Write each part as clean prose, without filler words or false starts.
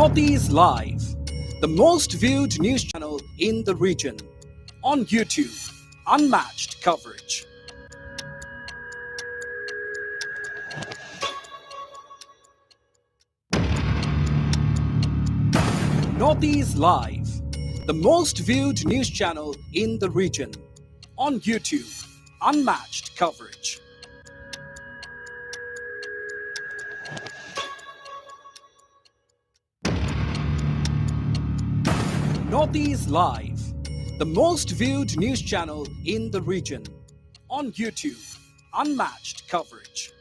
Northeast Live, the most viewed news channel in the region. On YouTube, unmatched coverage. Northeast Live, the most viewed news channel in the region. On YouTube, unmatched coverage. Northeast Live, the most viewed news channel in the region. On YouTube, unmatched coverage.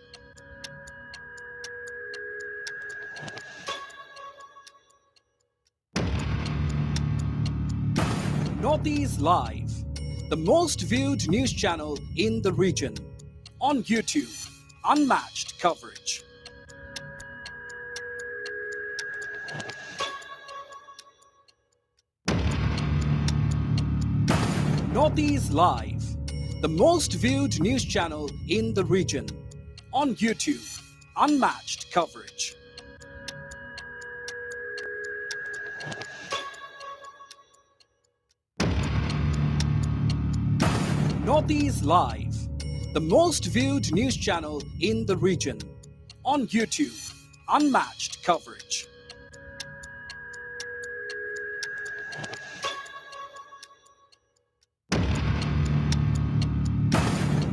Northeast Live, the most viewed news channel in the region. On YouTube, unmatched coverage. Northeast Live, the most viewed news channel in the region. On YouTube, unmatched coverage. Northeast Live, the most viewed news channel in the region. On YouTube, unmatched coverage.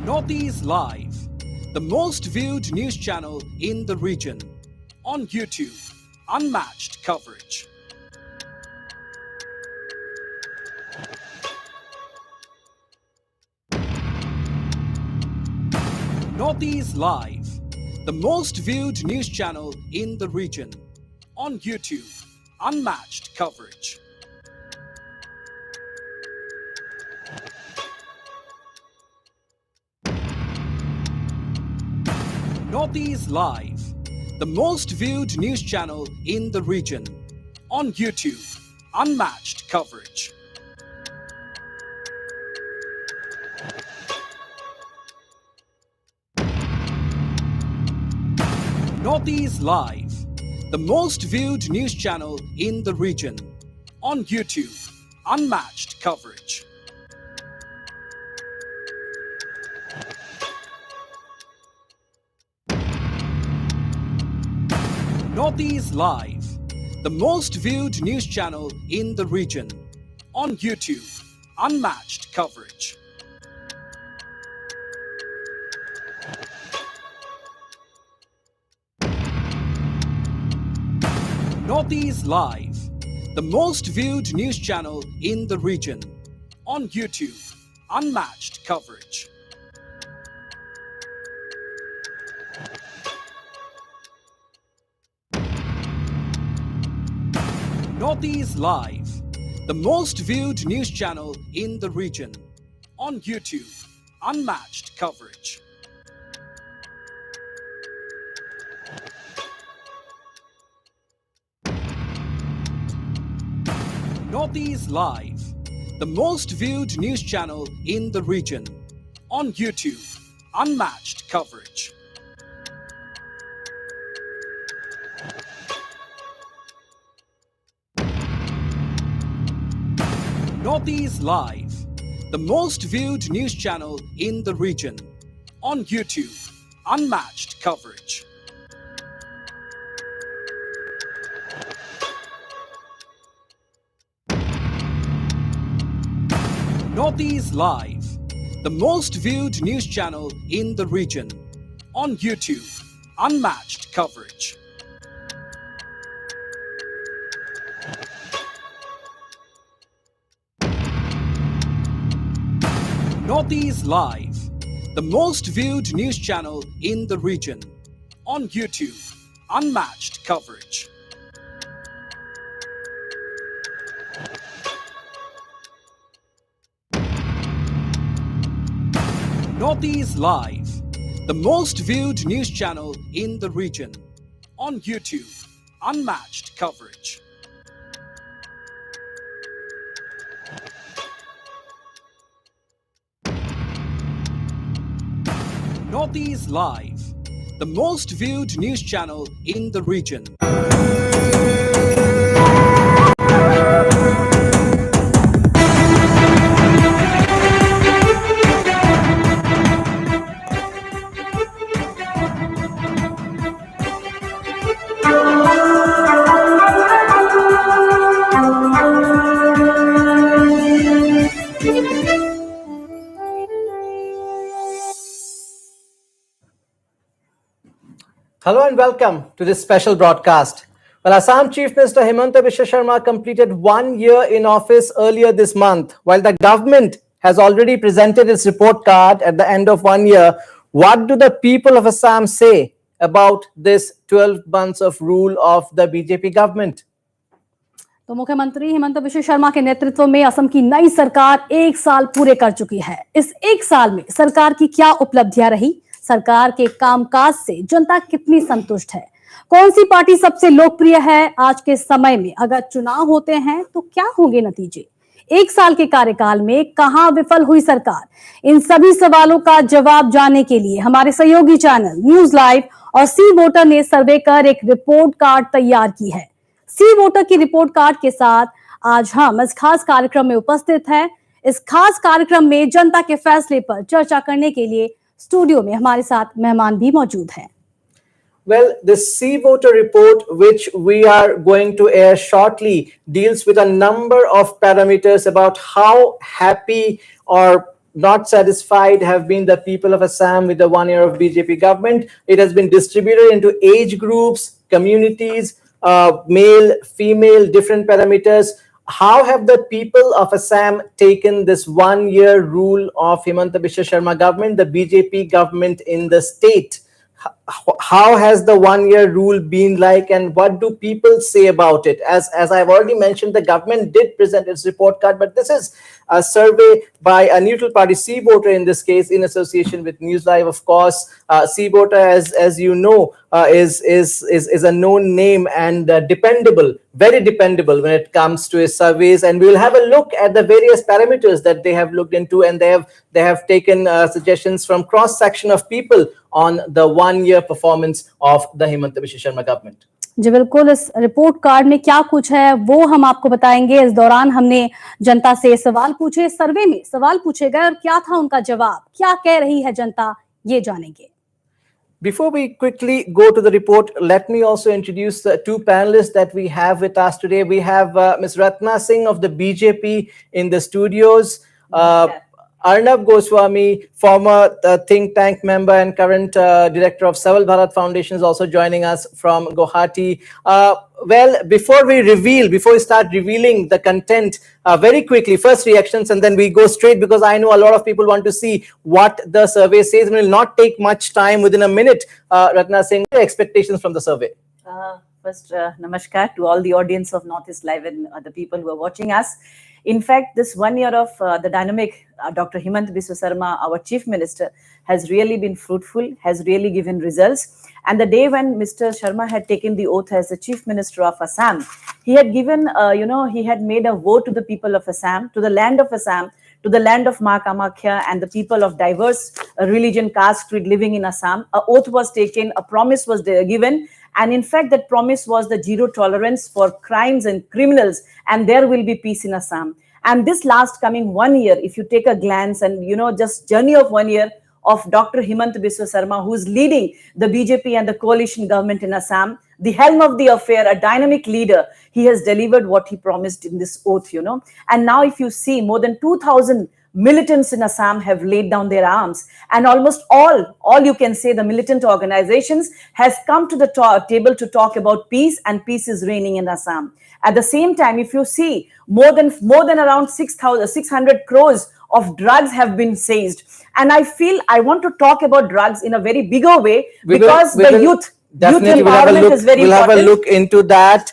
Northeast Live, the most viewed news channel in the region. On YouTube, unmatched coverage. Northeast Live, the most viewed news channel in the region. On YouTube, unmatched coverage. Northeast Live, the most viewed news channel in the region. On YouTube, unmatched coverage. Northeast Live, the most viewed news channel in the region. On YouTube, unmatched coverage. Northeast Live, the most viewed news channel in the region. On YouTube, unmatched coverage. Northeast Live, the most viewed news channel in the region. On YouTube, unmatched coverage. Northeast Live, the most viewed news channel in the region. On YouTube, unmatched coverage. Northeast Live, the most viewed news channel in the region. On YouTube, unmatched coverage. Northeast Live, the most viewed news channel in the region. On YouTube, unmatched coverage. Northeast Live, the most viewed news channel in the region. On YouTube, unmatched coverage. Northeast Live, the most viewed news channel in the region. On YouTube, unmatched coverage. Northeast Live, the most viewed news channel in the region. On YouTube, unmatched coverage. Northeast Live, the most viewed news channel in the region. Hello and welcome to this special broadcast. Well, Assam Chief Minister Himanta Biswa Sharma completed 1 year in office earlier this month. While the government has already presented its report card at the end of 1 year, what do the people of Assam say about this 12 months of rule of the BJP government? तो मुख्यमंत्री हिमंत बिश्व शर्मा के नेतृत्व में असम की नई सरकार 1 साल पूरे कर चुकी है। इस 1 साल में सरकार की क्या उपलब्धियां रही, सरकार के कामकाज से जनता कितनी संतुष्ट है, कौन सी पार्टी सबसे लोकप्रिय है आज के समय में, अगर चुनाव होते हैं तो क्या होंगे नतीजे, 1 साल के कार्यकाल में कहां विफल हुई सरकार, इन सभी सवालों का जवाब जानने के लिए हमारे सहयोगी चैनल न्यूज लाइव और सी वोटर ने सर्वे कर एक रिपोर्ट कार्ड तैयार की है। सी वोटर की रिपोर्ट कार्ड के साथ आज हम इस खास कार्यक्रम में उपस्थित हैं। इस खास कार्यक्रम में जनता के फैसले पर चर्चा करने के लिए स्टूडियो में हमारे साथ मेहमान भी मौजूद हैं। Well, the Sea Voter report, which we are going to air shortly, deals with a number of parameters about how happy or not satisfied have been the people of Assam with the 1 year of BJP government. It has been distributed into age groups, communities, male, female, different parameters. How have the people of Assam taken this 1 year rule of Himanta Biswa Sharma government, the BJP government in the state? How has the 1 year rule been like, and what do people say about it? As I've already mentioned, the government did present its report card, but this is a survey by a neutral party, Sea Voter in this case, in association with News Live, of course. Sea Voter, as you know, is a known name and dependable, very dependable when it comes to his surveys. And we'll have a look at the various parameters that they have looked into, and they have taken suggestions from cross section of people on the 1 year performance of the Himanta Biswa Sharma government. जी बिल्कुल, इस report card में क्या कुछ है वो हम आपको बताएंगे। इस दौरान हमने जनता से सवाल पूछे, सर्वे में सवाल पूछे गए और क्या था उनका जवाब, क्या कह रही है जनता, ये जानेंगे। Before we quickly go to the report, let me also introduce the two panelists that we have with us today. We have Ms. Ratna Singh of the BJP in the studios. Arnab Goswami, former think tank member and current director of Saval Bharat Foundation, is also joining us from Guwahati. Well, before we start revealing the content, very quickly, first reactions, and then we go straight, because I know a lot of people want to see what the survey says. It will not take much time, within a minute. Ratna Singh, expectations from the survey? First, namaskar to all the audience of Northeast Live and the people who are watching us. In fact, this 1 year of the dynamic Dr. Himanta Biswa Sharma, our Chief Minister, has really been fruitful, has really given results. And the day when Mr. Sharma had taken the oath as the Chief Minister of Assam, he had given, he had made a vote to the people of Assam, to the land of Assam, to the land of Ma Kamakhya and the people of diverse religion, caste, creed living in Assam. An oath was taken, a promise was given, and in fact, that promise was the zero tolerance for crimes and criminals, and there will be peace in Assam. And this last coming 1 year, if you take a glance and, just journey of 1 year of Dr. Himanta Biswa Sharma, who is leading the BJP and the coalition government in Assam, the helm of the affair, a dynamic leader, he has delivered what he promised in this oath, And now if you see, more than 2,000 militants in Assam have laid down their arms, and almost all you can say the militant organizations has come to the table to talk about peace, and peace is reigning in Assam. At the same time, if you see, more than around 600 crores of drugs have been seized, and I want to talk about drugs in a very bigger way, because the youth empowerment is very important. We'll have a look into that.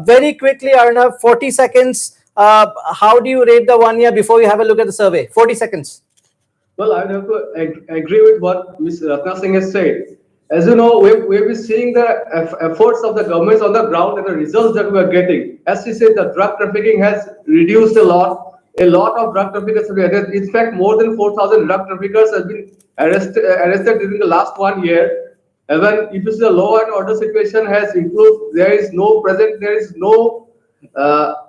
Very quickly, Arnav, 40 seconds. How do you rate the 1 year before you have a look at the survey? 40 seconds. Well, I would have to agree with what Ms. Ratna Singh has said. As you know, we've been seeing the efforts of the governments on the ground and the results that we are getting. As she said, the drug trafficking has reduced a lot. A lot of drug traffickers have been arrested. In fact, more than 4,000 drug traffickers have been arrested during the last 1 year. Even if you see the law and order situation has improved, there is no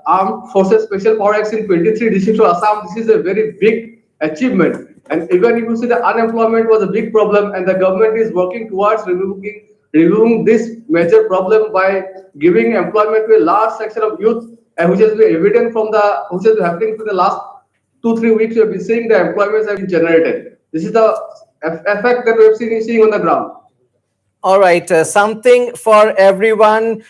armed forces special power acts in 23 districts of Assam. This is a very big achievement. And even if you see the unemployment was a big problem, and the government is working towards removing this major problem by giving employment to a large section of youth, and which has been evident which has been happening for the last 2-3 weeks. We have been seeing the employments have been generated. This is the effect that we have seen on the ground. All right, something for everyone.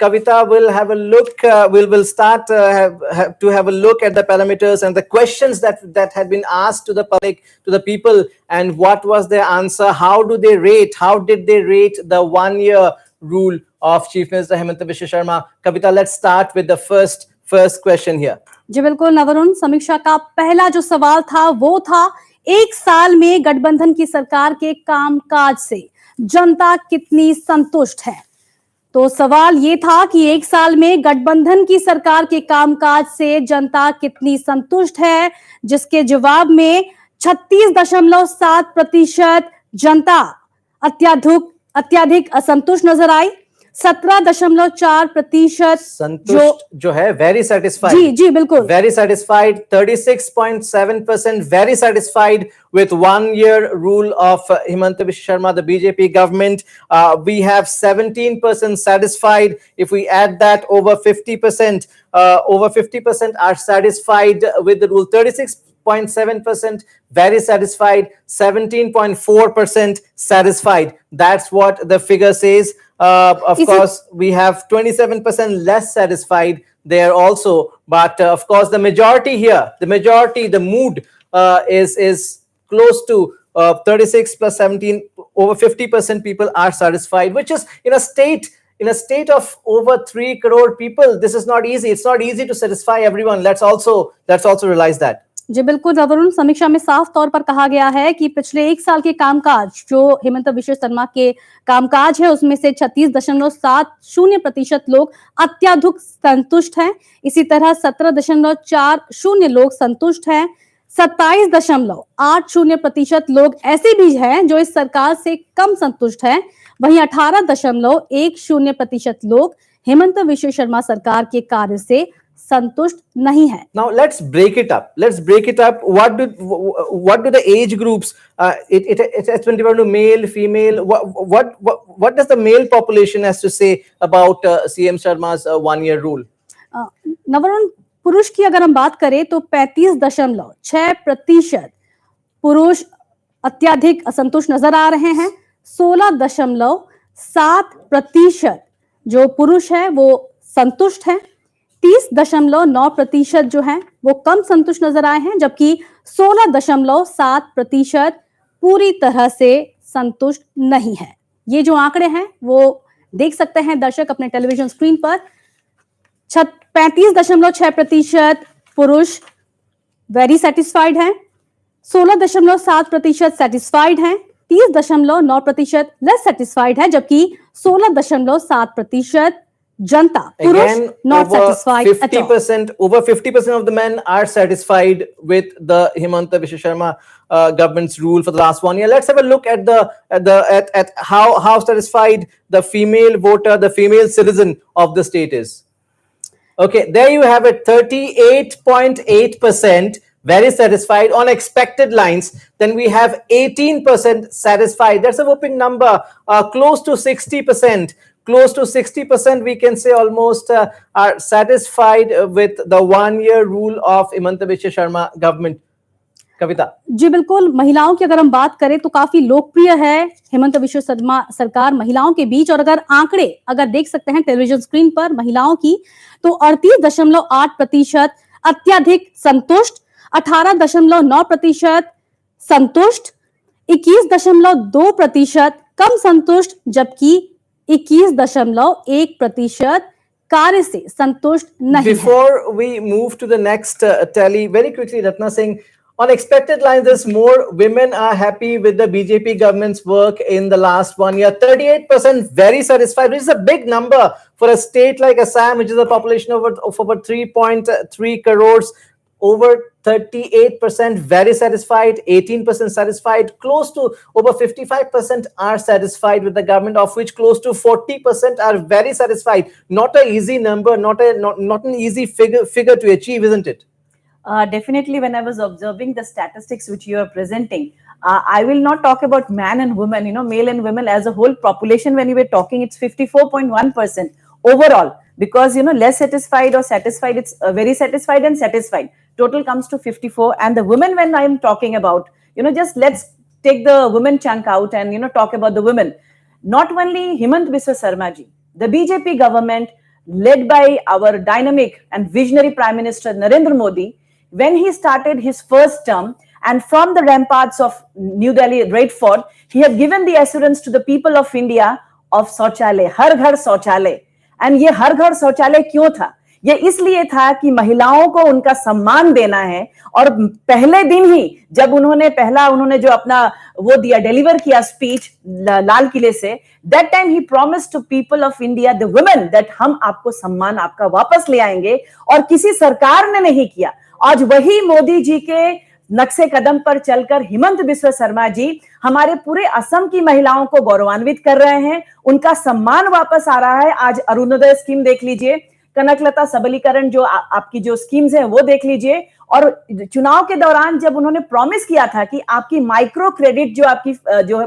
Kavita will have a look. Will start to have a look at the parameters and the questions that had been asked to the public, to the people, and what was their answer. How do they rate? How did they rate the 1 year rule of Chief Minister Hemanta Biswa Sharma? Kavita, let's start with the first question here. जी बिल्कुल नवरुण, समीक्षा का पहला जो सवाल था वो था, एक साल में गठबंधन की सरकार के कामकाज से जनता कितनी संतुष्ट है। तो सवाल ये था कि एक साल में गठबंधन की सरकार के कामकाज से जनता कितनी संतुष्ट है, जिसके जवाब में 36.7% जनता अत्यधिक असंतुष्ट नजर आई। 17.4% संतुष्ट जो है वेरी सेटिस्फाइड। जी बिल्कुल very satisfied. 36.7% very satisfied with 1 year rule of Hemanta Biswa Sharma, the BJP government. We have 17% satisfied. If we add that, over 50% are satisfied with the rule. 36.7% very satisfied, 17.4% satisfied. That's what the figure says. Of course, we have 27% less satisfied there also. But of course, the majority here, the mood is close to 36 plus 17, over 50% people are satisfied, which is in a state of over 3 crore people. This is not easy. It's not easy to satisfy everyone. Let's also realize that. जी बिल्कुल नवरुण, समीक्षा में साफ तौर पर कहा गया है कि पिछले एक साल के कामकाज जो हेमंत बिश्व शर्मा के कामकाज है उसमें से 36.70% लोग अत्यधिक संतुष्ट हैं। इसी तरह 17.40 लोग संतुष्ट हैं। 27.80% लोग ऐसे भी हैं जो इस सरकार से कम संतुष्ट हैं। वहीं 18.10% लोग हेमंत बिश्व शर्मा सरकार के कार्य से संतुष्ट नहीं है। Now let's break it up. What do the age groups? It's been divided to male, female. What does the male population has to say about CM Sharma's 1 year rule? नवरुण, पुरुष की अगर हम बात करें तो 35.6% पुरुष अत्यधिक असंतुष्ट नजर आ रहे हैं। 16.7% जो पुरुष है वो संतुष्ट है। 30.9% जो है वो कम संतुष्ट नजर आए हैं, जबकि 16.7% पूरी तरह से संतुष्ट नहीं है। ये जो आंकड़े हैं वो देख सकते हैं दर्शक अपने टेलीविजन स्क्रीन पर। 35.6% पुरुष वेरी सेटिस्फाइड हैं, 16.7% सेटिस्फाइड हैं, 30.9% लेस सेटिस्फाइड है, जबकि 16.7% जनता पुरुष not satisfied at all. Over 50% of the men are satisfied with the Hemanta Biswa Sharma government's rule for the last 1 year. Let's have a look at how satisfied the female voter, the female citizen of the state is. Okay, there you have it. 38.8% very satisfied on expected lines. Then we have 18% satisfied. That's a whopping number. Close to 60%. Close to 60%, we can say, almost are satisfied with the 1 year rule of Hemanta Biswa Sharma government. Kavita ji बिल्कुल, महिलाओं की अगर हम बात करें तो काफी लोकप्रिय है हेमंत बिश्व शर्मा सरकार महिलाओं के बीच। और अगर आंकड़े देख सकते हैं टेलीविजन स्क्रीन पर महिलाओं की, तो 38.8% अत्यधिक संतुष्ट, 18.9% संतुष्ट, 21.2% कम संतुष्ट, जबकि 21.1% कार्य से संतुष्ट नहीं। Before we move to the next tally, very quickly, Ratna Singh, on expected lines, there's more women are happy with the BJP government's work in the last 1 year. 38% very satisfied, which is a big number for a state like Assam, which is a population of over 3.3 crores. Over 38% very satisfied, 18% satisfied, close to over 55% are satisfied with the government, of which close to 40% are very satisfied. Not an easy number, not an easy figure to achieve, isn't it? Definitely, when I was observing the statistics which you are presenting, I will not talk about man and woman, male and women as a whole population. When you were talking, it's 54.1% overall, because, less satisfied or satisfied, it's very satisfied and satisfied. Total comes to 54. And the women, when I'm talking about, just let's take the women chunk out and, talk about the women. not only Himant Biswa Sarma ji, the BJP government led by our dynamic and visionary Prime Minister Narendra Modi, when he started his first term, and from the ramparts of New Delhi Red Fort, he had given the assurance to the people of India of शौचालय, हर घर शौचालय. And ये हर घर शौचालय क्यों था? ये इसलिए था कि महिलाओं को उनका सम्मान देना है. और पहले दिन ही जब उन्होंने जो अपना वो दिया, डिलीवर किया स्पीच लाल किले से, दैट टाइम ही promised to people of India, the women, that हम आपको सम्मान आपका वापस ले आएंगे. और किसी सरकार ने नहीं किया. आज वही मोदी जी के नक्शे कदम पर चलकर हिमंत बिस्वा शर्मा जी हमारे पूरे असम की महिलाओं को गौरवान्वित कर रहे हैं. उनका सम्मान वापस आ रहा है. आज अरुणोदय स्कीम देख लीजिए, कनकलता सबलीकरण जो आपकी जो स्कीम्स हैं वो देख लीजिए. और चुनाव के दौरान जब उन्होंने प्रॉमिस किया था कि आपकी माइक्रो क्रेडिट जो आपकी जो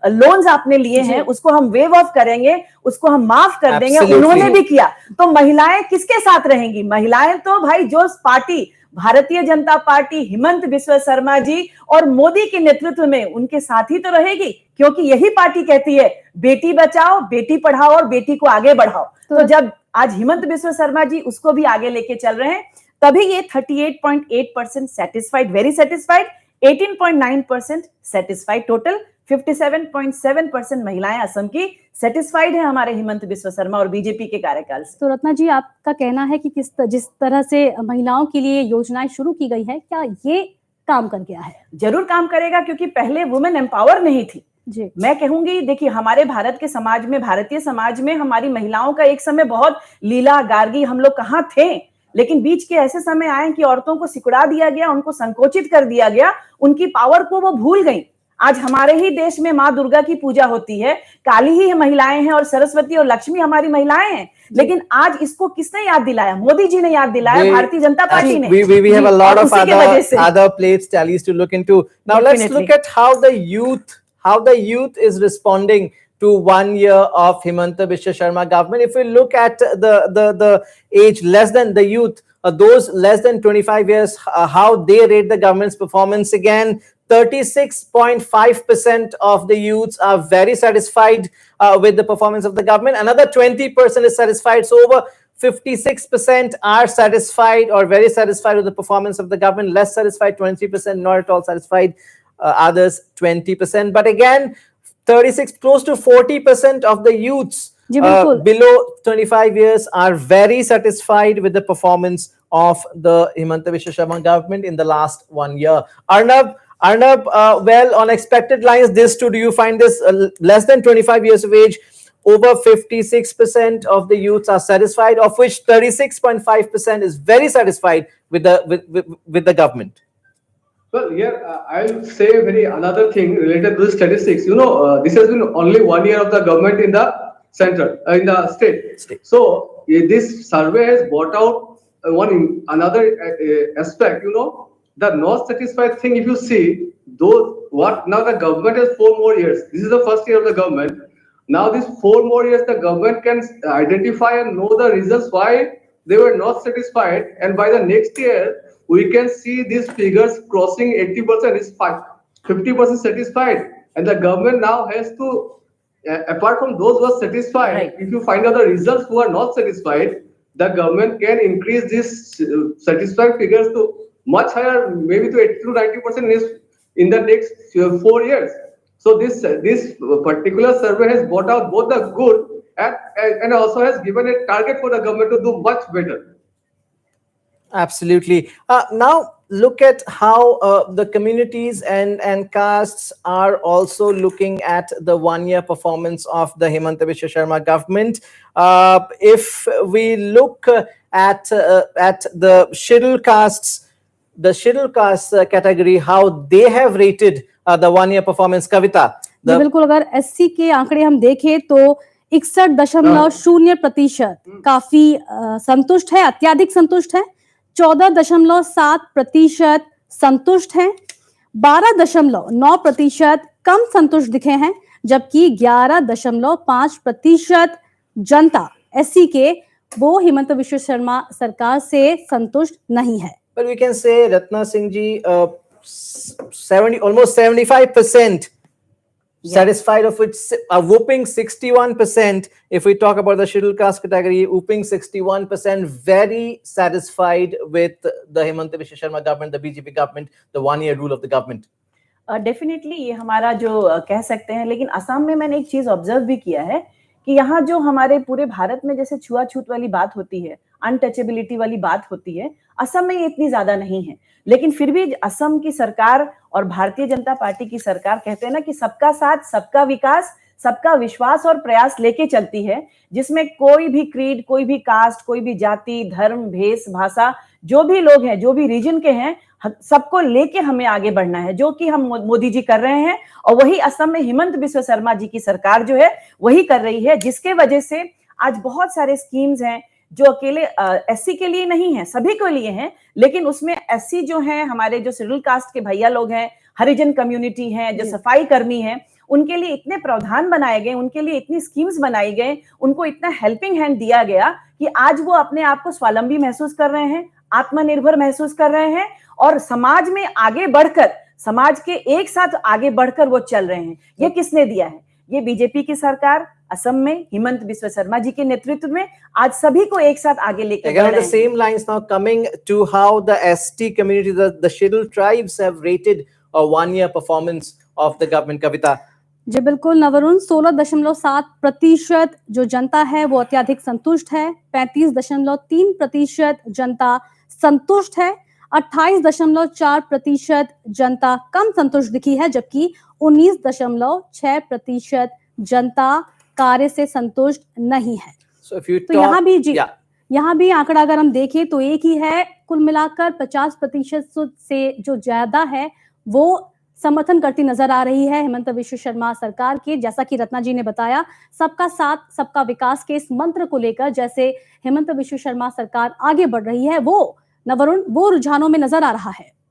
लोन्स आपने लिए हैं उसको हम वेव ऑफ करेंगे, उसको हम माफ कर देंगे, उन्होंने भी किया. तो महिलाएं किसके साथ रहेंगी? महिलाएं तो भाई जो पार्टी भारतीय जनता पार्टी हिमंत बिस्वा शर्मा जी और मोदी के नेतृत्व में उनके साथ ही तो रहेगी, क्योंकि यही पार्टी कहती है बेटी बचाओ, बेटी पढ़ाओ और बेटी को आगे बढ़ाओ. तो जब आज हिमंत बिस्वा शर्मा जी उसको भी आगे लेके चल रहे हैं, तभी ये 38.8% satisfied, very satisfied, 18.9% satisfied, total 57.7% महिलाएं असम की सेटिस्फाइड है हमारे हिमंत बिस्वा शर्मा और बीजेपी के कार्यकाल से. तो रत्ना जी, आपका कहना है कि जिस तरह से महिलाओं के लिए योजनाएं शुरू की गई है, क्या ये काम कर गया है? जरूर काम करेगा, क्योंकि पहले वुमेन एम्पावर नहीं थी जी. मैं कहूंगी, देखिए हमारे भारत के समाज में, भारतीय समाज में हमारी महिलाओं का एक समय बहुत लीला गार्गी, हम लोग कहाँ थे. लेकिन बीच के ऐसे समय आए कि औरतों को सिकुड़ा दिया गया, उनको संकोचित कर दिया गया, उनकी पावर को वो भूल गई. आज हमारे ही देश में माँ दुर्गा की पूजा होती है, काली ही महिलाएं हैं और सरस्वती और लक्ष्मी हमारी महिलाएं हैं. लेकिन आज इसको किसने याद दिलाया? मोदी जी ने याद दिलाया, भारतीय जनता पार्टी ने. We have a lot of other plates tallies to look into. Now let's look at how the youth is responding to 1 year of Himanta Biswa Sharma government. If we look at the age less than the youth, those less than 25 years, how they rate the government's performance, again 36.5% of the youths are very satisfied with the performance of the government. Another 20% is satisfied. So over 56% are satisfied or very satisfied with the performance of the government. Less satisfied 23%, not at all satisfied. Others 20%. But again, 36, close to 40% of the youths below 25 years are very satisfied with the performance of the Himanta Biswa Sharma government in the last 1 year. Arnab, well, on expected lines, this too, do you find this less than 25 years of age, over 56% of the youths are satisfied, of which 36.5% is very satisfied with the government? Well, here I'll say another thing related to the statistics. This has been only 1 year of the government in the center, in the state. So this survey has brought out another aspect. The not satisfied thing. If you see now the government has 4 more years. This is the first year of the government. Now these 4 more years, the government can identify and know the reasons why they were not satisfied, and by the next year we can see these figures crossing 80%, is 50% satisfied. And the government now has to, apart from those who are satisfied, right, if you find out the results who are not satisfied, the government can increase these satisfied figures to much higher, maybe to 80 to 90% in the next 4 years. So this particular survey has brought out both the good and also has given a target for the government to do much better. Absolutely. Now look at how the communities and castes are also looking at the 1 year performance of the Himanta Biswa Sharma government. If we look at the scheduled castes, category, how they have rated the 1 year performance, Kavita. बिल्कुल, अगर SC के आंकड़े हम देखें तो 61.0% काफी संतुष्ट है, अत्यधिक संतुष्ट है. 14.7% संतुष्ट हैं, 12.9% कम संतुष्ट दिखे हैं, जबकि 11.5% जनता एससी के वो हिमंत बिस्वा शर्मा सरकार से संतुष्ट नहीं है. But we can say, Ratna Singh ji, almost 75% satisfied of which a whooping 61%. If we talk about the scheduled caste category, whooping 61%, very satisfied with the Himanta Biswa Sharma government, the BJP government, the 1-year rule of the government. Definitely ये हमारा जो कह सकते हैं, लेकिन असम में मैंने एक चीज ऑब्जर्व भी किया है कि यहाँ जो हमारे पूरे भारत में जैसे छुआछूत वाली बात होती है, अनटचेबिलिटी वाली बात होती है, असम में ये इतनी ज्यादा नहीं है। लेकिन फिर भी असम की सरकार और भारतीय जनता पार्टी की सरकार कहते हैं ना कि सबका साथ, सबका विकास, सबका विश्वास और प्रयास लेके चलती है, जिसमें कोई भी क्रीड, कोई भी कास्ट, कोई भी जाति, धर्म, भेष, भाषा, जो भी लोग हैं, जो भी रीजन के हैं, सबको लेके हमें आगे बढ़ना है, जो कि हम मोदी जी कर रहे हैं। और वही असम में हिमंत बिस्वा शर्मा जी की सरकार जो है वही कर रही है, जिसके वजह से आज बहुत सारे स्कीम्स हैं जो अकेले एससी के लिए नहीं है, सभी के लिए हैं, लेकिन उसमें एससी जो हैं, हमारे जो शेड्यूल कास्ट के भैया लोग हैं, हरिजन कम्युनिटी हैं, जो सफाई कर्मी हैं, उनके लिए इतने प्रावधान बनाए गए, उनके लिए इतनी स्कीम्स बनाई गए, उनको इतना हेल्पिंग हैंड दिया गया कि आज वो अपने आप को स्वावलंबी महसूस कर रहे हैं, आत्मनिर्भर महसूस कर रहे हैं और समाज में आगे बढ़कर, समाज के एक साथ आगे बढ़कर वो चल रहे हैं। ये किसने दिया है? ये बीजेपी की सरकार असम में हिमंत बिस्वा शर्मा जी के नेतृत्व में आज सभी को एक साथ आगे लेकर बढ़ रहे हैं। Again, the same lines now coming to how the ST community, the scheduled tribes have rated a 1-year performance of the government. Kavita. जी बिल्कुल नवरुण, 16.7% जो जनता है वो अत्यधिक संतुष्ट है, 35.3% जनता संतुष्ट है, 28.4% जनता कम संतुष्ट दिखी है, जबकि 19.6% जनता कार्य से संतुष्ट नहीं है। तो यहाँ भी जी, यहाँ भी आंकड़ा अगर हम देखें तो एक ही है, कुल मिलाकर 50% से जो ज्यादा है वो समर्थन करती नजर आ रही है हिमंत बिस्वा शर्मा सरकार के। जैसा कि रत्ना जी ने बताया, सबका साथ सबका विकास के इस मंत्र को लेकर जैसे हिमंत बिस्वा शर्मा सरकार आगे बढ़ रही है, वो नवरुण वो रुझानों में नजर आ रहा है।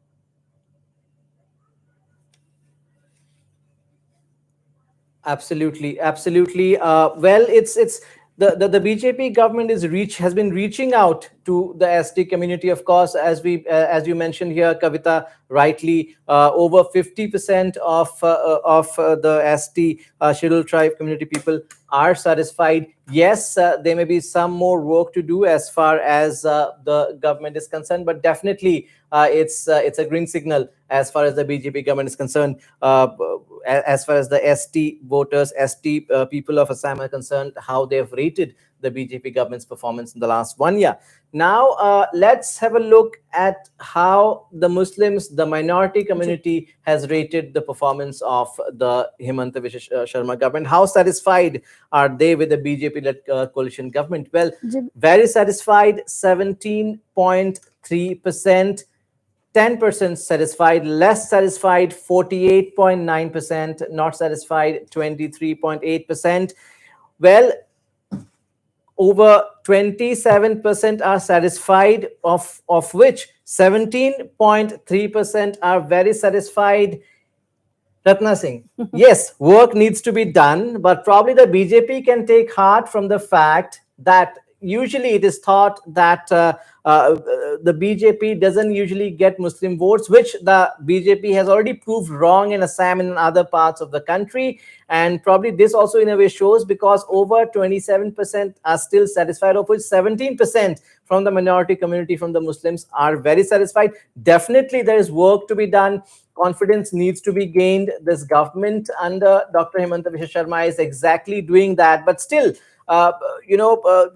Absolutely. Well, it's the BJP government has been reaching out to the ST community, of course, as you mentioned here, Kavita, rightly, over 50% of the ST scheduled tribe community people are satisfied. Yes, there may be some more work to do as far as the government is concerned, but definitely it's a green signal as far as the BJP government is concerned. As far as the ST voters, ST people of Assam are concerned, how they've rated the BJP government's performance in the last 1 year. Now, let's have a look at how the Muslims, the minority community, has rated the performance of the Himanta Biswa Sharma government. How satisfied are they with the BJP-led coalition government? Well, very satisfied, 17.3%. 10% satisfied, less satisfied 48.9%, not satisfied 23.8%. Well, over 27% are satisfied, of which 17.3% are very satisfied. Ratna Singh, yes, work needs to be done, but probably the BJP can take heart from the fact that usually it is thought that the BJP doesn't usually get Muslim votes, which the BJP has already proved wrong in Assam and in other parts of the country. And probably this also in a way shows, because over 27% are still satisfied, of which 17% from the minority community, from the Muslims, are very satisfied. Definitely there is work to be done. Confidence needs to be gained. This government under Dr. Himanta Biswa Sharma is exactly doing that. But still,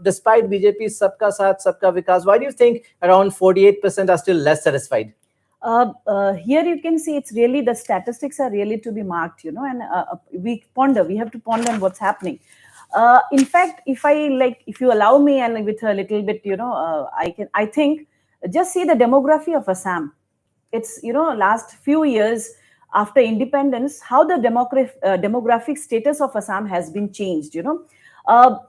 despite BJP's Sabka Saath, Sabka Vikas, why do you think around 48% are still less satisfied? Here you can see it's really, the statistics are really to be marked, and we have to ponder on what's happening. In fact, if you allow me, and with a little bit, I think, just see the demography of Assam. It's, last few years after independence, how the demographic status of Assam has been changed,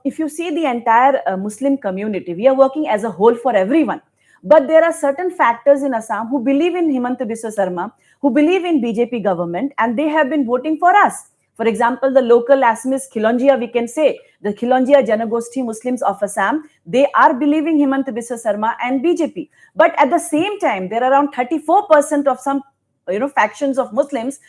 if you see the entire Muslim community, we are working as a whole for everyone. But there are certain factors in Assam who believe in Himanta Biswa Sharma, who believe in BJP government, and they have been voting for us. For example, the local Assamese Khilonjia, we can say, the Khilonjia Janagoshti Muslims of Assam, they are believing Himanta Biswa Sharma and BJP. But at the same time, there are around 34% of some, factions of Muslims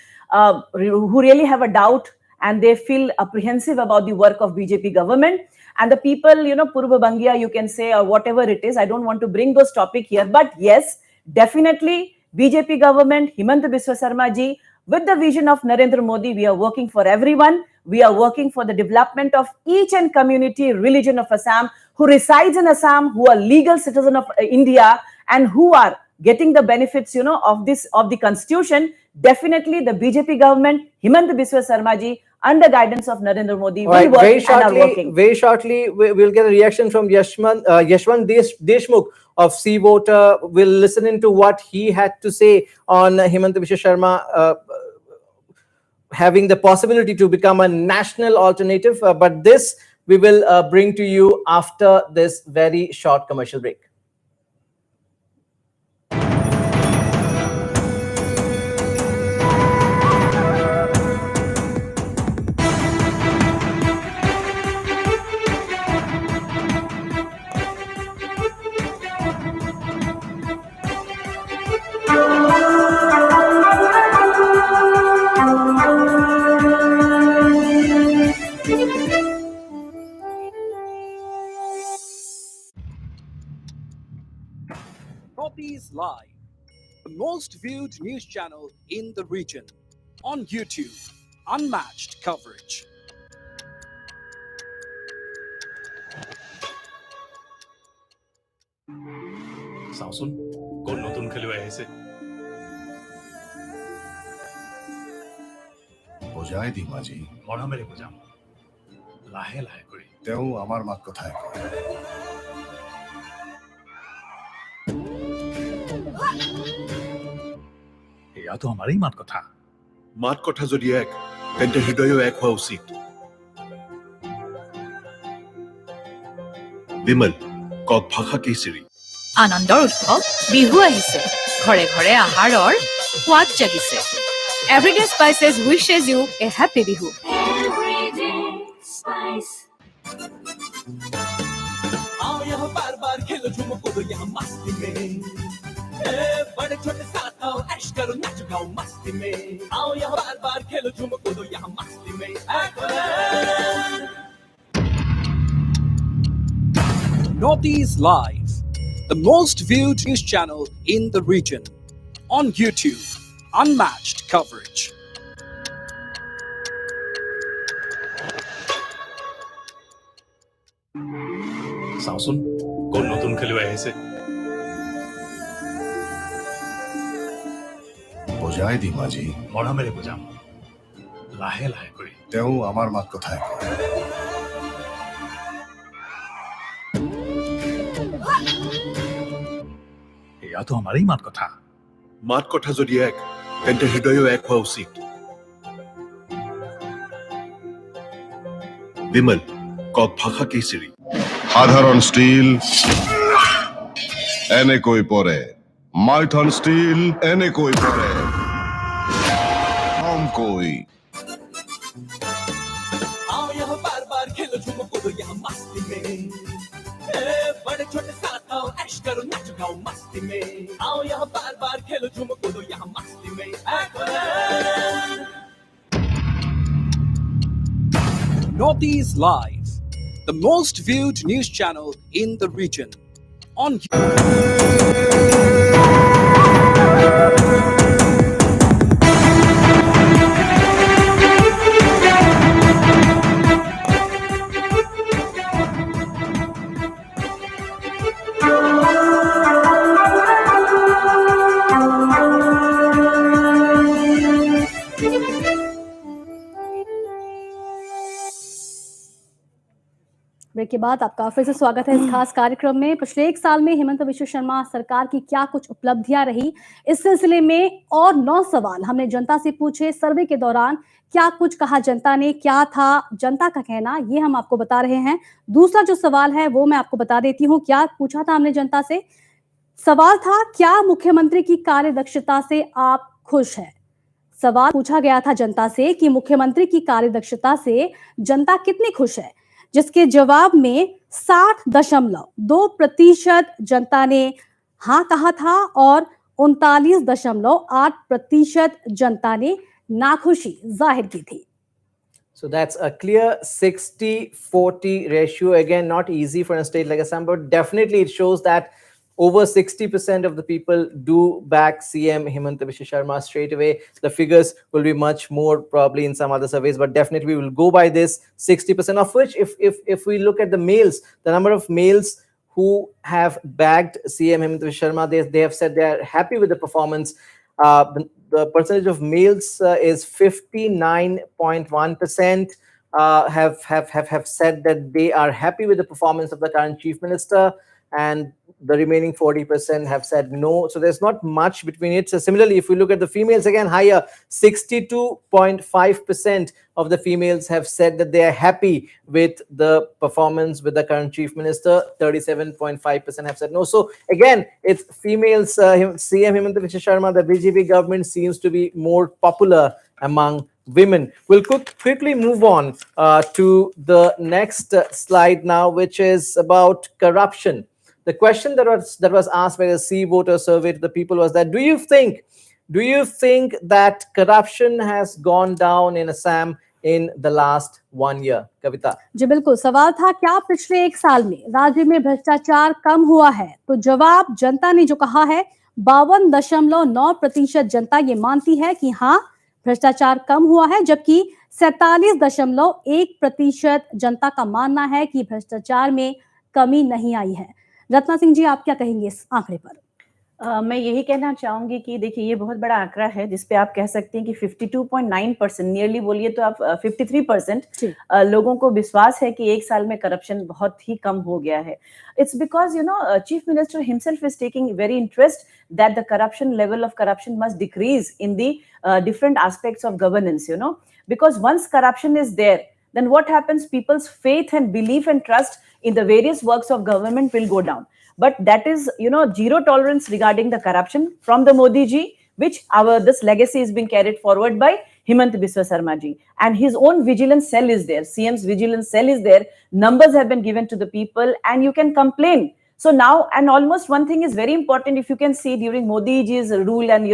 who really have a doubt and they feel apprehensive about the work of BJP government. And the people, Purva Bangia, you can say, or whatever it is, I don't want to bring those topic here, but yes, definitely BJP government, Himanta Biswa Sarma ji, with the vision of Narendra Modi, we are working for everyone. We are working for the development of each and community, religion of Assam, who resides in Assam, who are legal citizen of India, and who are getting the benefits, of the constitution. Definitely the BJP government, Himanta Biswa Sarma ji, under guidance of Narendra Modi, All right, will work and are working. very shortly, we'll get a reaction from Yashwant Deshmukh of Sea Voter. We'll listen into what he had to say on Himanta Biswa Sharma having the possibility to become a national alternative. But this we will bring to you after this very short commercial break. Northeast Live, the most viewed news channel in the region. On YouTube, unmatched coverage. চাওচোন কোন নতুন খেলুৱৈ আহিছে বজাই দিম আজি মৰমেৰে বুজাম লাহে লাহে কৰি তেওঁ আমাৰ মাত কথাই কয় এয়াতো আমাৰেই মাত কথা যদি এক তেন্তে হৃদয়ো এক হোৱা উচিত বিমল কক ভাষা কেশৰী আনন্দৰ উৎসৱ বিহু আহিছে ঘৰে ঘৰে আহাৰৰ সোৱাদ জাগিছে everyday spices wishes you a happy Bihu आओ यहाँ बार बार खेलो झूमो कूदो यहाँ मस्ती में बड़े छोटे साथ आओ ऐश करो नाचो गाओ मस्ती में आओ यहाँ बार बार खेलो झूमो कूदो यहाँ मस्ती में Northeast Live, the most viewed news channel in the region. On YouTube, unmatched coverage. চাওচোন কোন নতুন খেলুৱৈ আহিছে বজাই দিম আজি মৰমেৰে বুজাম লাহে লাহে কৰি তেওঁ আমাৰ মাত কথাই কয় এয়াতো আমাৰেই মাত কথা যদি এক তেন্তে হৃদয়ো এক হোৱা উচিত বিমল কক ভাষা কেশৰী সাধাৰণ ষ্টীল এনেকৈ পৰে মাইথন ষ্টীল এনেকৈ পৰে কমকৈ आओ यहाँ बार बार खेलो झूमो कूदो यहाँ मस्ती में बड़े छोटे साथ आओ ऐश करो नाचो गाओ मस्ती में आओ यहाँ बार बार खेलो झूमो कूदो यहाँ मस्ती में Northeast Live, the most viewed news channel in the region. On break के बाद आपका फिर से स्वागत है इस खास कार्यक्रम में। पिछले एक साल में हिमंता बिश्व शर्मा सरकार की क्या कुछ उपलब्धियां रही, इस सिलसिले में और 9 सवाल हमने जनता से पूछे। सर्वे के दौरान क्या कुछ कहा जनता ने, क्या था जनता का कहना, ये हम आपको बता रहे हैं। दूसरा जो सवाल है वो मैं आपको बता देती हूँ। क्या पूछा था हमने जनता से? सवाल था, क्या मुख्यमंत्री की कार्यदक्षता से आप खुश हैं? सवाल पूछा गया था जनता से कि मुख्यमंत्री की कार्यदक्षता से जनता कितनी खुश है, जिसके जवाब में 60.2% जनता ने हाँ कहा था और 39.8% जनता ने नाखुशी जाहिर की थी। So that's a clear 60-40 ratio. Again, not easy for a state like Assam, but definitely it shows that over 60% of the people do back CM Himanta Biswa Sharma straight away. The figures will be much more probably in some other surveys, but definitely we will go by this 60%, of which if we look at the males, the number of males who have bagged CM Himanta Biswa Sharma, they have said they are happy with the performance. The percentage of males is 59.1%. Have said that they are happy with the performance of the current chief minister, and the remaining 40% have said no. So there's not much between it. So similarly, if we look at the females, again higher, 62.5% of the females have said that they are happy with the performance with the current chief minister. 37.5% have said no. So again, it's females. CM Himanta Biswa Sharma, the BJP government seems to be more popular among women. We'll quickly move on to the next slide now, which is about corruption. The question that was asked by the C voter survey to the people was that do you think that corruption has gone down in Assam in the last 1 year? Kavita. जी बिल्कुल, सवाल था क्या पिछले 1 साल में राज्य में भ्रष्टाचार कम हुआ है? तो जवाब जनता ने जो कहा है, 52.9% जनता ये मानती है कि हाँ, भ्रष्टाचार कम हुआ है, जबकि 47.1% जनता का मानना है कि भ्रष्टाचार में कमी नहीं आई है। रत्ना सिंह जी, आप क्या कहेंगे इस आंकड़े पर? मैं यही कहना चाहूंगी कि देखिए ये बहुत बड़ा आंकड़ा है जिसपे आप कह सकते हैं कि 52.9%, नियरली बोलिए तो आप 53% लोगों को विश्वास है कि 1 साल में करप्शन बहुत ही कम हो गया है. It's because Chief Minister himself is taking very interest that the corruption level of corruption must decrease in the different aspects of governance. Because once corruption is there, then what happens? People's faith and belief and trust in the various works of government will go down. But that is, zero tolerance regarding the corruption from the Modi ji, which this legacy is being carried forward by Himanta Biswa Sarma ji. And his own vigilance cell is there. CM's vigilance cell is there. Numbers have been given to the people and you can complain. So now, and almost one thing is very important, if you can see during Modi ji's rule and,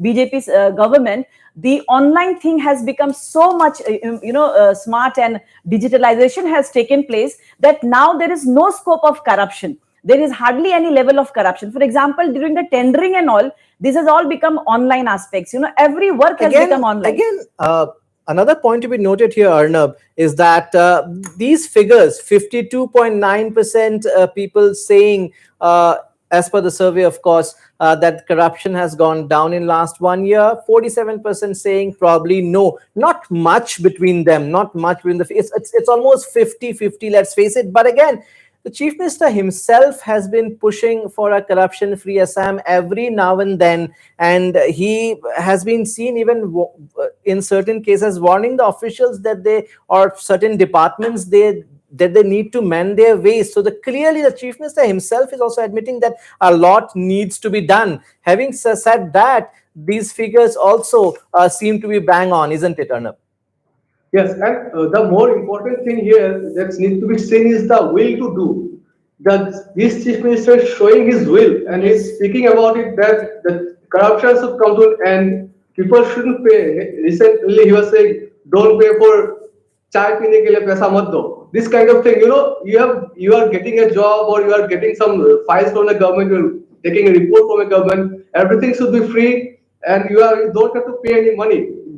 BJP's government, the online thing has become so much, smart, and digitalization has taken place that now there is no scope of corruption. There is hardly any level of corruption. For example, during the tendering and all, this has all become online aspects. Every work has become online. Another point to be noted here, Arnab, is that these figures, 52.9% people saying, as per the survey, of course, that corruption has gone down in last 1 year, 47% saying probably no. Not much between them, not much between it's almost 50-50, let's face it. But again, the Chief Minister himself has been pushing for a corruption-free Assam every now and then, and he has been seen even in certain cases warning the officials that certain departments that they need to mend their ways. So clearly the Chief Minister himself is also admitting that a lot needs to be done. Having said that, these figures also seem to be bang on, isn't it, Arnab? Yes, and the more important thing here that needs to be seen is the will to do. This chief minister is showing his will and he's speaking about it that the corruption should come to an end. People shouldn't pay. Recently, he was saying, "Don't pay for chai pine ke liye paisa mat do." This kind of thing, you are getting a job or you are getting some files from the government, you're taking a report from the government. Everything should be free, and you don't have to pay any money. A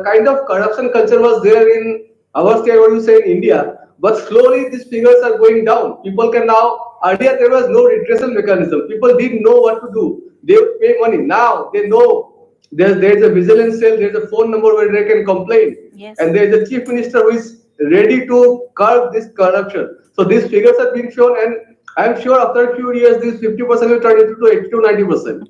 kind of corruption culture was there in our state, what you say in India, but slowly these figures are going down. People can now, earlier there was no redressal mechanism. People didn't know what to do. They would pay money. Now they know there's a vigilance cell, there's a phone number where they can complain. Yes. And there's a chief minister who is ready to curb this corruption. So these figures are being shown, and I'm sure after a few years, this 50% will turn into 80 to 90%.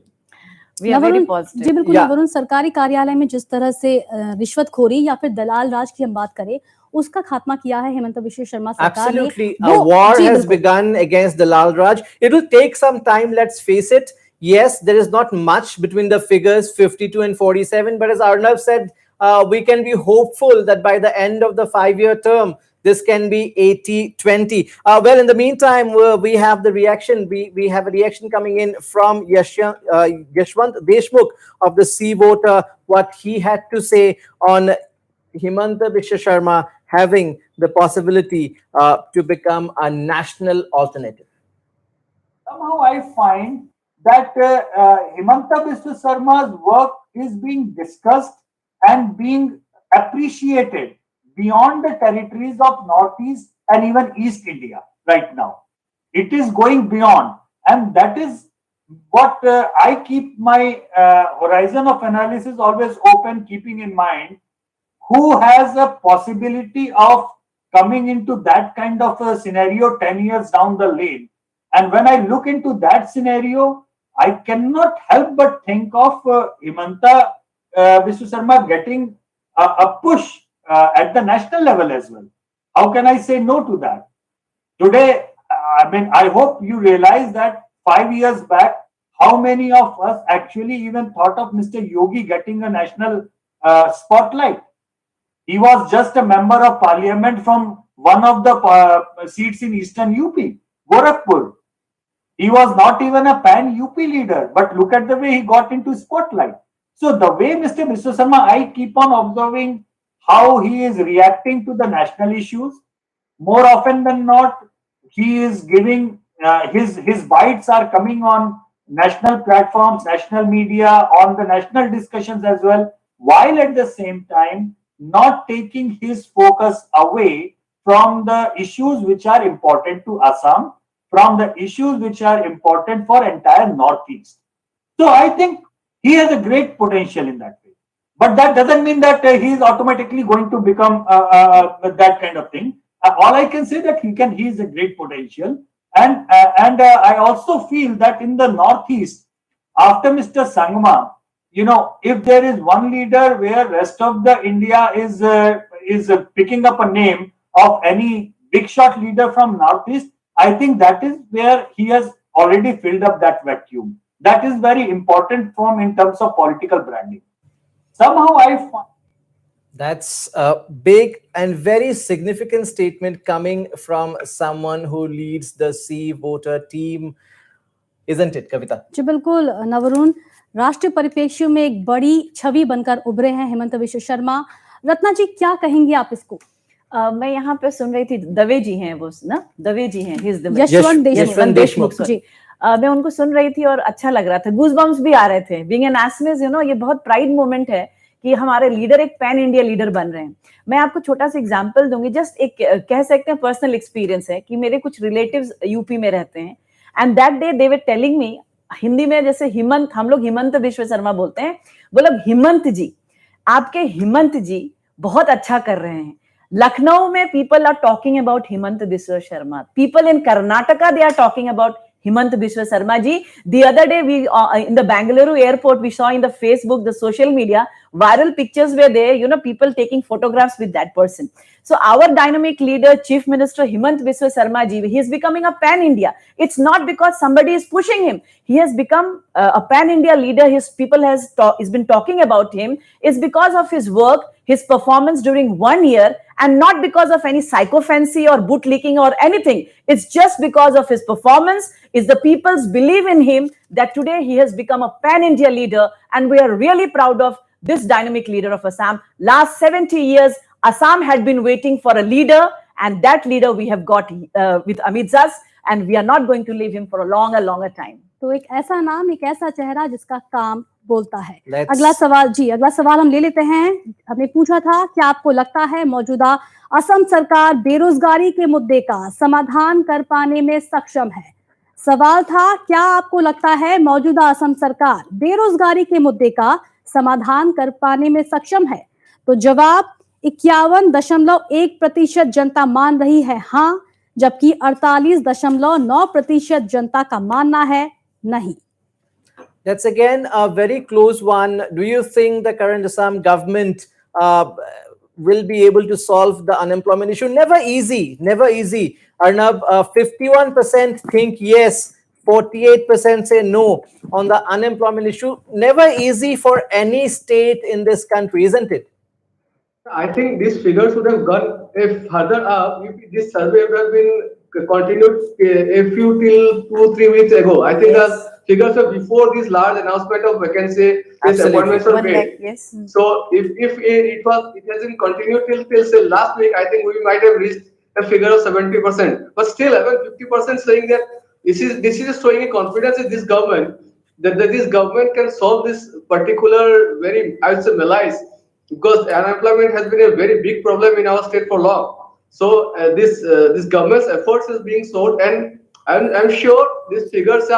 जी बिल्कुल, वरुण, सरकारी कार्यालय में जिस तरह से रिश्वतखोरी या फिर दलाल राज की हम बात करें, उसका खात्मा किया है हिमंता बिश्व शर्मा सरकार ने. Absolutely, a war has begun against Dalal Raj. It will take some time, let's face it. Yes, there is not much between the figures 52 and 47, but as Arnav said, we can be hopeful that by the end of the 5-year term, this can be 80-20. Well, in the meantime, we have the reaction. We have a reaction coming in from Yashwant Deshmukh of the C voter, what he had to say on Himanta Biswa Sharma having the possibility to become a national alternative? Somehow I find that Himanta Biswa Sarma's work is being discussed and being appreciated beyond the territories of Northeast and even East India right now. It is going beyond, and that is what I keep my horizon of analysis always open, keeping in mind who has a possibility of coming into that kind of a scenario 10 years down the lane. And when I look into that scenario, I cannot help but think of Himanta Biswa Sarma getting a push at the national level as well. How can I say no to that? Today, I mean, I hope you realize that 5 years back, how many of us actually even thought of Mr. Yogi getting a national spotlight? He was just a member of parliament from one of the seats in eastern UP, Gorakhpur. He was not even a pan UP leader, but look at the way he got into spotlight. So the way Mr. Biswa Sarma, I keep on observing how he is reacting to the national issues. More often than not, he is giving his bites are coming on national platforms, national media, on the national discussions as well, while at the same time not taking his focus away from the issues which are important to Assam, from the issues which are important for entire Northeast. So I think he has a great potential in that way. But that doesn't mean that he is automatically going to become that kind of thing. All I can say that he is a great potential. And I also feel that in the Northeast, after Mr. Sangma, you know, if there is one leader where rest of the India is picking up a name of any big shot leader from Northeast, I think that is where he has already filled up that vacuum. That is very important from in terms of political branding. Somehow I find That's a big and very significant statement coming from someone who leads the C voter team, isn't it, Kavita? जी बिल्कुल नवरुण, राष्ट्रीय परिप्रेक्ष्य में एक बड़ी छवि बनकर उभरे हैं हिमंत बिश्व शर्मा। रत्ना जी, क्या कहेंगे आप इसको? मैं यहाँ पे सुन रही थी, दवे जी हैं वो ना, दवे जी हैं, यशवंत देशमुख जी। मैं उनको सुन रही थी और अच्छा लग रहा था, गूज़बम्प्स भी आ रहे थे। Being an Assamese, you know, ये बहुत प्राइड मोमेंट है कि हमारे लीडर एक पैन इंडिया लीडर बन रहे हैं। मैं आपको छोटा सा एग्जांपल दूंगी, जस्ट एक कह सकते हैं पर्सनल एक्सपीरियंस है कि मेरे कुछ रिलेटिव्स यूपी में रहते हैं, and that day they were telling me, Hindi में जैसे हिमंत, हम लोग हिमंत बिश्व शर्मा बोलते हैं, वो लोग हिमंत जी, आपके हिमंत जी बहुत अच्छा कर रहे हैं। लखनऊ में people are talking about Himanta Biswa Sarma, people in Karnataka they are talking about Himant Biswa Sarma ji. The other day, we in the Bangalore airport, we saw in the Facebook, the social media, viral pictures were there, you know, people taking photographs with that person. So our dynamic leader, Chief Minister Himant Biswa Sarma ji, he is becoming a pan-India. It's not because somebody is pushing him. He has become a pan-India leader. His people has been talking about him. It's because of his work, his performance during 1 year, and not because of any psychophancy or bootlicking or anything. It's just because of his performance. It's the people's belief in him that today he has become a pan-India leader, and we are really proud of this dynamic leader of Assam. Last 70 years, Assam had been waiting for a leader, and that leader we have got with Amit Zas, and we are not going to leave him for a longer time. तो एक ऐसा नाम, एक ऐसा चेहरा जिसका काम बोलता है। अगला सवाल हम ले लेते हैं। हमने पूछा था कि आपको लगता है मौजूदा असम सरकार बेरोजगारी के मुद्दे का समाधान कर पाने में सक्षम है? सवाल था, क्या आपको लगता है मौजूदा असम सरकार बेरोजगारी के मुद्दे का समाधान कर पाने में सक्षम है? तो जवाब 51.1% जनता मान रही है हाँ, जबकि 48.9% जनता का मानना है नहीं। That's again a very close one. Do you think the current Assam government will be able to solve the unemployment issue? Never easy, never easy. Arnab, 51% think yes, 48% say no on the unemployment issue. Never easy for any state in this country, isn't it? I think these figures would have gone if further up if this survey would have been continued a few till 2-3 weeks ago. I think the figures were before this large announcement of vacancy, this Absolutely. appointments were 1 lakh, made. yes. So if it has been continued till say last week, I think we might have reached a figure of 70%. But still, even 50% saying that this is showing a confidence in this government that this government can solve this particular very, I would say, malaise, because unemployment has been a very big problem in our state for long. So this government's efforts is being sold, and I'm sure these figures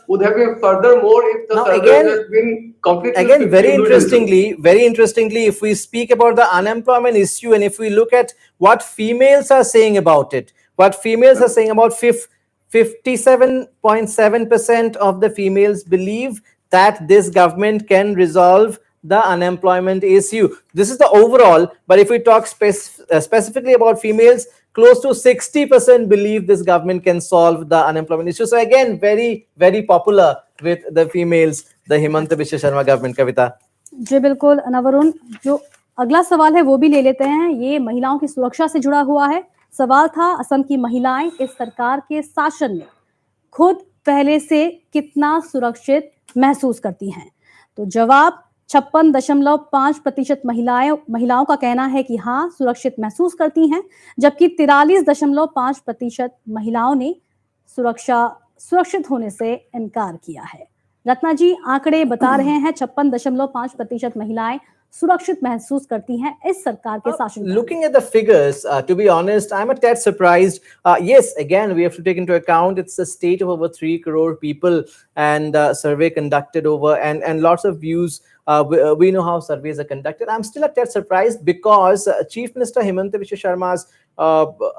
would have been further more if the Now, survey again- has been completely Again, very individually. interestingly, if we speak about the unemployment issue and if we look at what females are saying about it, what females are saying about 57.7% of the females believe that this government can resolve the unemployment issue. This is the overall, but if we talk specifically about females, close to 60% believe this government can solve the unemployment issue. So again, very, very popular with the females, the Himanta Biswa Sharma government. Kavita. जी बिल्कुल नवरुण, जो अगला सवाल है वो भी ले लेते हैं। ये महिलाओं की सुरक्षा से जुड़ा हुआ है। सवाल था, असम की महिलाएं इस सरकार के शासन में खुद पहले से कितना सुरक्षित महसूस करती हैं? तो जवाब 56.5% महिलाओं का कहना है कि हाँ, सुरक्षित महसूस करती हैं, जबकि 43.5% महिलाओं ने सुरक्षित होने से इनकार किया है। रत्ना जी, आंकड़े बता रहे हैं 56.5% महिलाएं सुरक्षित महसूस करती हैं इस सरकार के शासन में। Looking at the figures, to be honest, I'm a tad surprised. Yes, again, we have to take into account it's a state of over 3 crore people, and survey conducted over and lots of views. We know how surveys are conducted. I'm still a tad surprised because Chief Minister Himanta Biswa Sharma's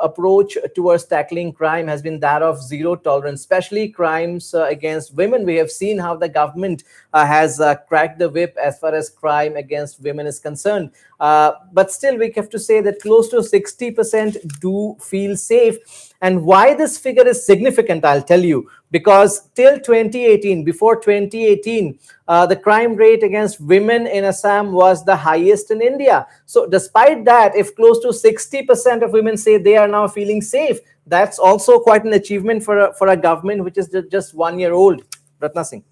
approach towards tackling crime has been that of zero tolerance, especially crimes against women. We have seen how the government has cracked the whip as far as crime against women is concerned. But still, we have to say that close to 60% do feel safe. And why this figure is significant, I'll tell you, because till 2018, before 2018, the crime rate against women in Assam was the highest in India. So despite that, if close to 60% of women say they are now feeling safe, that's also quite an achievement for a government which is just 1 year old. Ratna Singh.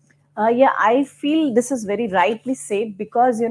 Yeah, I feel this is very rightly said because,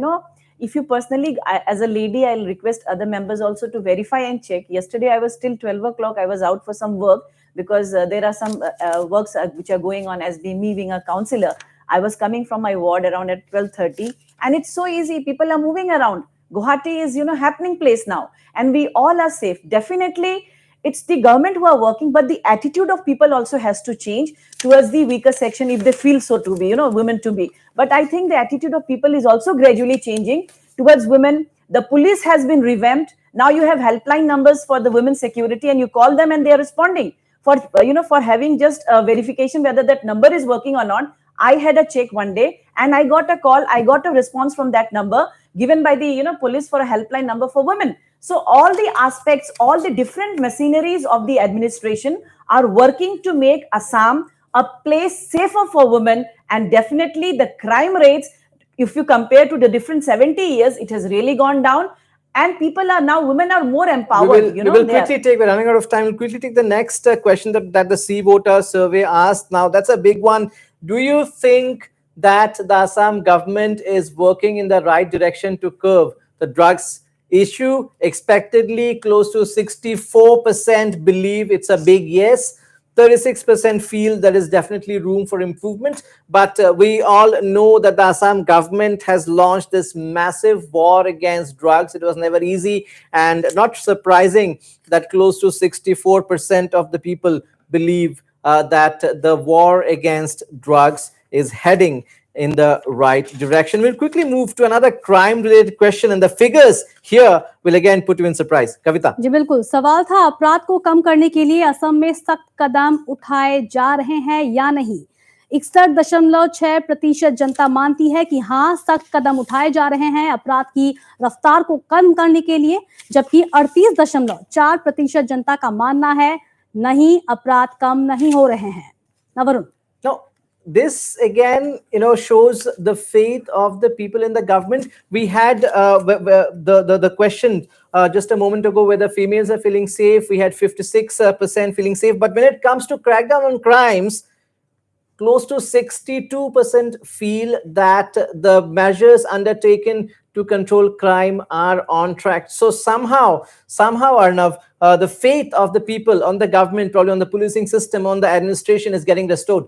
if you personally, as a lady, I'll request other members also to verify and check. Yesterday, I was till 12 o'clock, I was out for some work because there are some works which are going on as me being a counselor. I was coming from my ward around at 12:30 and it's so easy. People are moving around. Guwahati is, happening place now and we all are safe. Definitely, it's the government who are working, but the attitude of people also has to change towards the weaker section if they feel so to be, women to be. But I think the attitude of people is also gradually changing towards women. The police has been revamped. Now you have helpline numbers for the women's security and you call them and they are responding. For having just a verification whether that number is working or not, I had a check one day and I got a call, I got a response from that number given by the police for a helpline number for women. So all the aspects, all the different machineries of the administration are working to make Assam a place safer for women, and definitely the crime rates, if you compare to the different 70 years, it has really gone down. And women are more empowered. We will quickly take, we're running out of time, we'll quickly take the next question that the C Voter survey asked. Now, that's a big one. Do you think that the Assam government is working in the right direction to curb the drugs issue? Expectedly, close to 64% believe it's a big yes. 36% feel there is definitely room for improvement. But we all know that the Assam government has launched this massive war against drugs. It was never easy, and not surprising that close to 64% of the people believe that the war against drugs is heading in the right direction. We'll quickly move to another crime-related question, and the figures here will again put you in surprise. Kavita. जी बिल्कुल, सवाल था अपराध को कम करने के लिए असम में सख्त कदम उठाए जा रहे हैं या नहीं। 61.6% जनता मानती है कि हाँ, सख्त कदम उठाए जा रहे हैं अपराध की रफ्तार को कम करने के लिए, जबकि 38.4% जनता का मानना है नहीं, अपराध कम नहीं हो रहे हैं। नवरुण। Now, this again, shows the faith of the people in the government. We had the question just a moment ago whether females are feeling safe. We had 56% feeling safe, but when it comes to crackdown on crimes, close to 62% feel that the measures undertaken to control crime are on track. So somehow, Arnav, the faith of the people on the government, probably on the policing system, on the administration, is getting restored.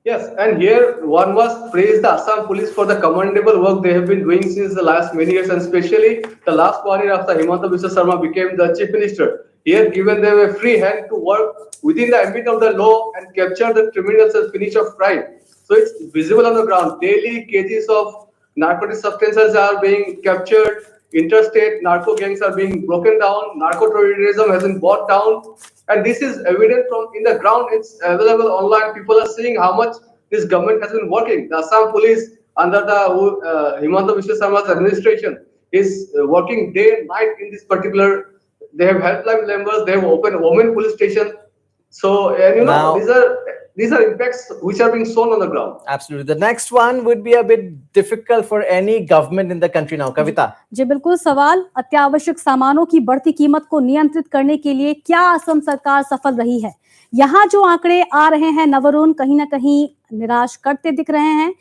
Yes, and here one must praise the Assam police for the commendable work they have been doing since the last many years, and especially the last 1 year after Himanta Biswa Sarma became the chief minister. He has given them a free hand to work within the ambit of the law and capture the criminals and finish off crime. So it's visible on the ground. Daily cases of narcotic substances are being captured. Interstate narco gangs are being broken down. Narco terrorism has been brought down, and this is evident from in the ground. It's available online. People are seeing how much this government has been working. The Assam police under the Himanta Biswa Sarma's administration is working day and night in this particular. They have helpline numbers. They have opened women police station. So and Now- these are impacts which are being shown on the ground. Absolutely. The next one would be a bit difficult for any government in the country now. Kavita. जी बिल्कुल, सवाल अत्यावश्यक सामानों की बढ़ती कीमत को नियंत्रित करने के लिए क्या असम सरकार सफल रही है? यहाँ जो आंकड़े आ रहे हैं नवरुण, कहीं ना कहीं निराश करते दिख रहे हैं।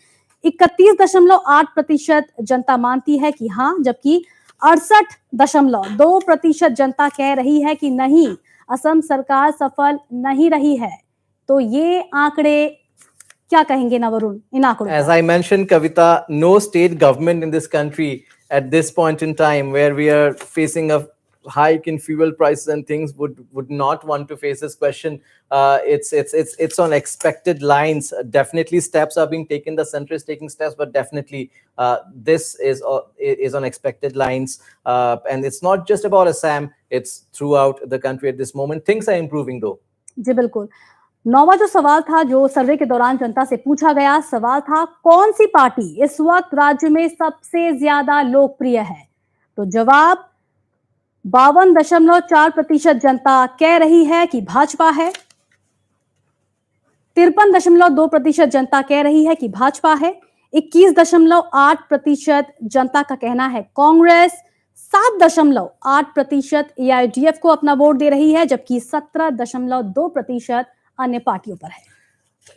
31.8% जनता मानती है कि हाँ, जबकि 68.2% जनता कह रही है कि नहीं, असम सरकार सफल नहीं रही है। तो ये आंकड़े क्या कहेंगे नवरुण इन आंकड़ों? As I mentioned, Kavita, no state government in this country at this point in time where we are facing a hike in fuel prices and things would not want to face this question. It's on expected lines. Definitely steps are being taken. The center is taking steps, but definitely this is on expected lines. And it's not just about Assam. It's throughout the country at this moment. Things are improving though. जी बिल्कुल। नौवां जो सवाल था जो सर्वे के दौरान जनता से पूछा गया सवाल था, कौन सी पार्टी इस वक्त राज्य में सबसे ज्यादा लोकप्रिय है? तो जवाब 52.4% जनता कह रही है कि भाजपा है। 53.2% जनता कह रही है कि भाजपा है। 21.8% जनता का कहना है कांग्रेस। 7.8% AIDF को अपना वोट दे रही है, जबकि 17.2% अन्य पार्टियों पर है।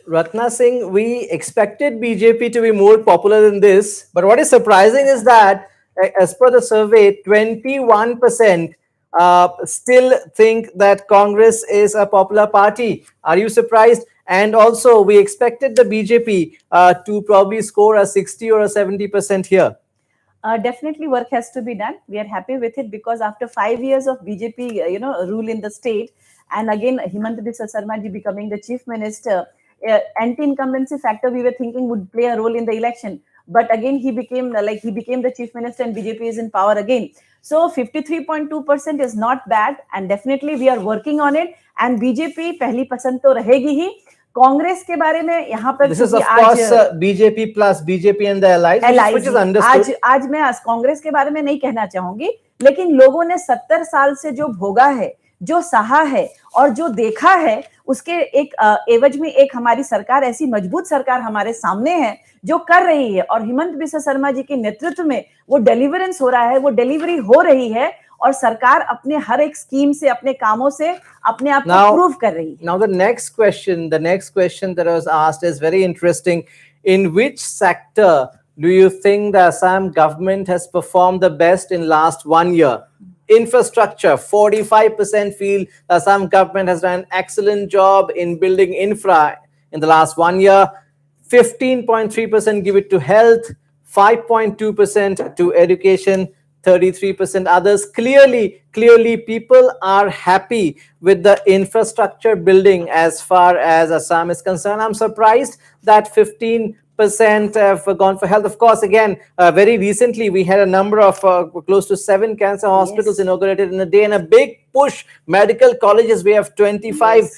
Ratna Singh, we expected BJP to be more popular than this, but what is surprising is that as per the survey, 21% still think that Congress is a popular party. Are you surprised? And also, we expected the BJP to probably score a 60 or a 70% here. Definitely work has to be done. We are happy with it because after 5 years of BJP, rule in the state, and again Himanta Biswa Sarma ji becoming the chief minister, anti-incumbency factor we were thinking would play a role in the election. But again, he became the chief minister and BJP is in power again. So 53.2% is not bad, and definitely we are working on it. And BJP पहली पसंद तो रहेगी ही। कांग्रेस के बारे में यहाँ पर This is of course BJP plus BJP and the allies, which is understood. आज मैं कांग्रेस के बारे में नहीं कहना चाहूंगी, लेकिन लोगों ने 70 साल से जो भोगा है, जो सहा है और जो देखा है, उसके एक एवज में एक हमारी सरकार, ऐसी मजबूत सरकार हमारे सामने है जो कर रही है। और हिमंत बिस्वा शर्मा जी के नेतृत्व में वो डिलीवरेंस हो रहा है, वो डिलीवरी हो रही है, और सरकार अपने हर एक स्कीम से, अपने कामों से अपने आप को प्रूव कर रही है। Now the next question that was asked is very interesting. In which sector do you think the Assam government has performed the best in last 1 year? Infrastructure, 45% feel the Assam government has done an excellent job in building infra in the last 1 year. 15.3% give it to health, 5.2% to education, 33% others. Clearly people are happy with the infrastructure building as far as Assam is concerned. I'm surprised that 15% have gone for health. Of course, again, very recently we had a number of close to 7 cancer hospitals inaugurated in a day, and a big push. Medical colleges, we have 25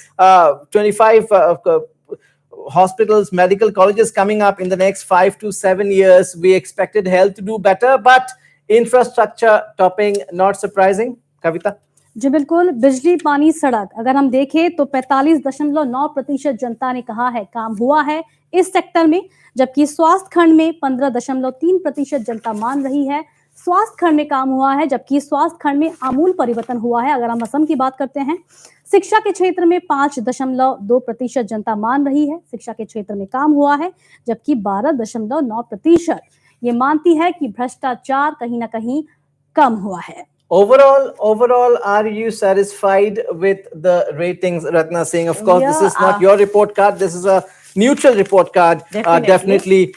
hospitals, medical colleges coming up in the next 5 to 7 years. We expected health to do better, but infrastructure topping, not surprising. Kavita? जी बिल्कुल, बिजली, पानी, सड़क अगर हम देखें तो 45.9% जनता ने कहा है काम हुआ है इस सेक्टर में, जबकि स्वास्थ्य खंड में 15.3% जनता मान रही है स्वास्थ्य खंड में काम हुआ है, जबकि स्वास्थ्य खंड में आमूल परिवर्तन हुआ है। अगर हम असम की बात करते हैं, शिक्षा के क्षेत्र में 5.2% जनता मान रही है शिक्षा के क्षेत्र में काम हुआ है, जबकि 12.9% ये मानती है कि भ्रष्टाचार कहीं ना कहीं कम हुआ है। Overall, are you satisfied with the ratings, Ratna Singh? Of course, this is not your report card. This is a neutral report card. Definitely,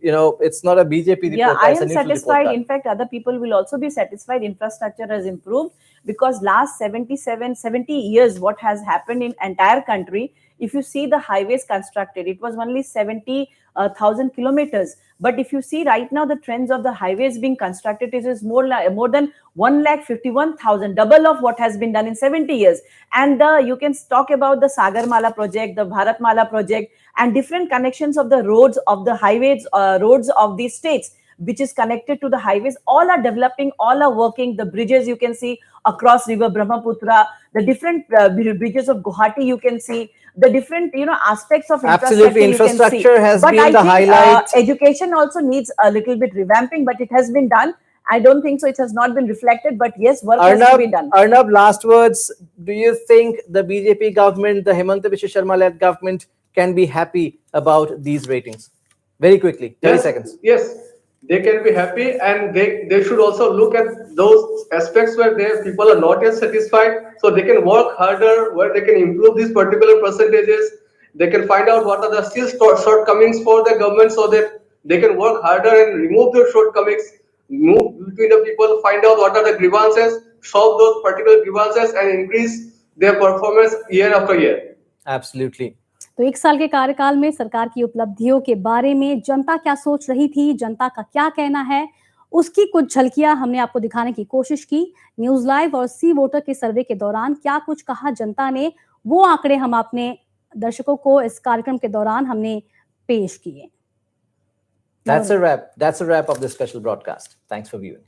it's not a BJP report card. I it's a am neutral satisfied. report card. In fact, other people will also be satisfied. Infrastructure has improved because last 70 years, what has happened in entire country, if you see the highways constructed, it was only 70,000 kilometers. But if you see right now, the trends of the highways being constructed, it is more than 1,51,000, double of what has been done in 70 years. And you can talk about the Sagarmala project, the Bharatmala project, and different connections of the roads, of the highways, roads of these states, which is connected to the highways. All are developing, all are working. The bridges you can see across river Brahmaputra, the different bridges of Guwahati you can see, the different aspects of Absolutely, infrastructure has but been I the think, highlight. Education also needs a little bit revamping, but it has been done. I don't think so. It has not been reflected, but yes, work has to be done. Arnab, last words. Do you think the BJP government, the Himanta Biswa Sharma-led government, can be happy about these ratings? Very quickly, 30 seconds. Yes, they can be happy, and they should also look at those aspects where their people are not yet satisfied, so they can work harder, where they can improve these particular percentages. They can find out what are the still shortcomings for the government, so that they can work harder and remove their shortcomings, move between the people, find out what are the grievances, solve those particular grievances, and increase their performance year after year. Absolutely. तो 1 साल के कार्यकाल में सरकार की उपलब्धियों के बारे में जनता क्या सोच रही थी, जनता का क्या कहना है, उसकी कुछ झलकियां हमने आपको दिखाने की कोशिश की। न्यूज लाइव और सी वोटर के सर्वे के दौरान क्या कुछ कहा जनता ने, वो आंकड़े हम अपने दर्शकों को इस कार्यक्रम के दौरान हमने पेश किए। That's a wrap of this special broadcast. Thanks for viewing.